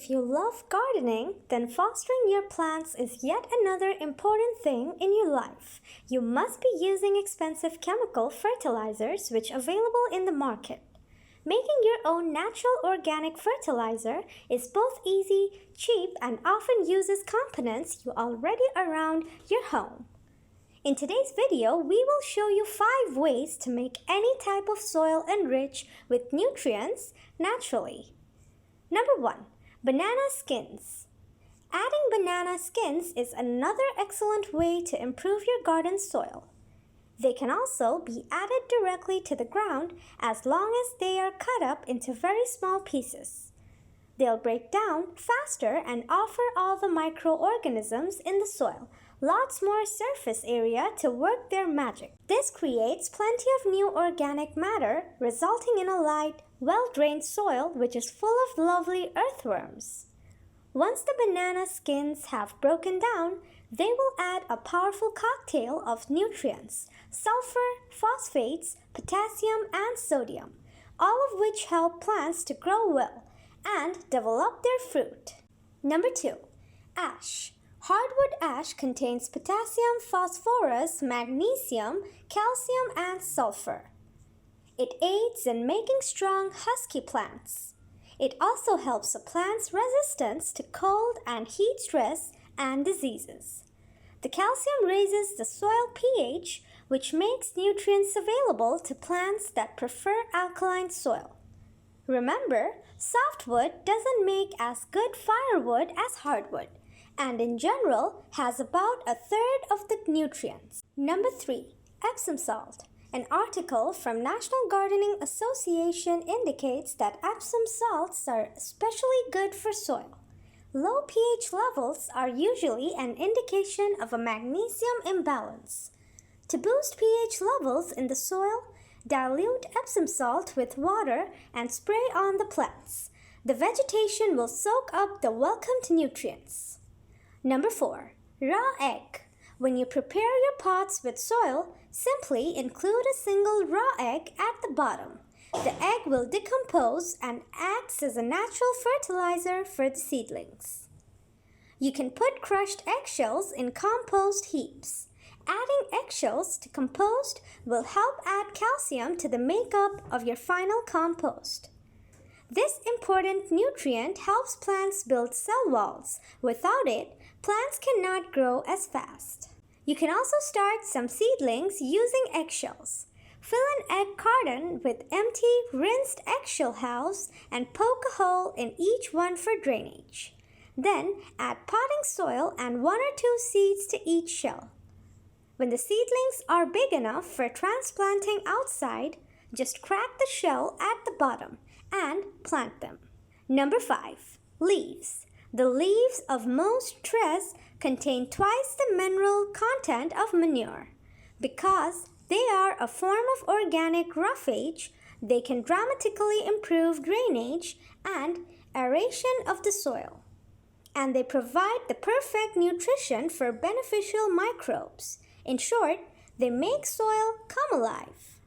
If you love gardening, then fostering your plants is yet another important thing in your life. You must be using expensive chemical fertilizers which are available in the market. Making your own natural organic fertilizer is both easy, cheap, and often uses components you already around your home. In today's video, we will show you 5 ways to make any type of soil enriched with nutrients naturally. Number 1. Banana skins. Adding banana skins is another excellent way to improve your garden soil. They can also be added directly to the ground as long as they are cut up into very small pieces. They'll break down faster and offer all the microorganisms in the soil lots more surface area to work their magic. This creates plenty of new organic matter, resulting in a light, well-drained soil which is full of lovely earthworms. Once the banana skins have broken down, they will add a powerful cocktail of nutrients, sulfur, phosphates, potassium, and sodium, all of which help plants to grow well and develop their fruit. Number 2. Ash. Hardwood ash contains potassium, phosphorus, magnesium, calcium, and sulfur. It aids in making strong, husky plants. It also helps a plant's resistance to cold and heat stress and diseases. The calcium raises the soil pH, which makes nutrients available to plants that prefer alkaline soil. Remember, softwood doesn't make as good firewood as hardwood, and in general has about a third of the nutrients. Number 3. Epsom salt. An article from National Gardening Association indicates that Epsom salts are especially good for soil. Low pH levels are usually an indication of a magnesium imbalance. To boost pH levels in the soil, dilute Epsom salt with water and spray on the plants. The vegetation will soak up the welcomed nutrients. Number 4. Raw egg. When you prepare your pots with soil, simply include a single raw egg at the bottom. The egg will decompose and acts as a natural fertilizer for the seedlings. You can put crushed eggshells in compost heaps. Adding eggshells to compost will help add calcium to the makeup of your final compost. This important nutrient helps plants build cell walls. Without it, plants cannot grow as fast. You can also start some seedlings using eggshells. Fill an egg carton with empty, rinsed eggshell house and poke a hole in each one for drainage. Then add potting soil and 1 or 2 seeds to each shell. When the seedlings are big enough for transplanting outside, just crack the shell at the bottom and plant them. Number 5. Leaves. The leaves of most trees contain twice the mineral content of manure. Because they are a form of organic roughage, they can dramatically improve drainage and aeration of the soil. And they provide the perfect nutrition for beneficial microbes. In short, they make soil come alive.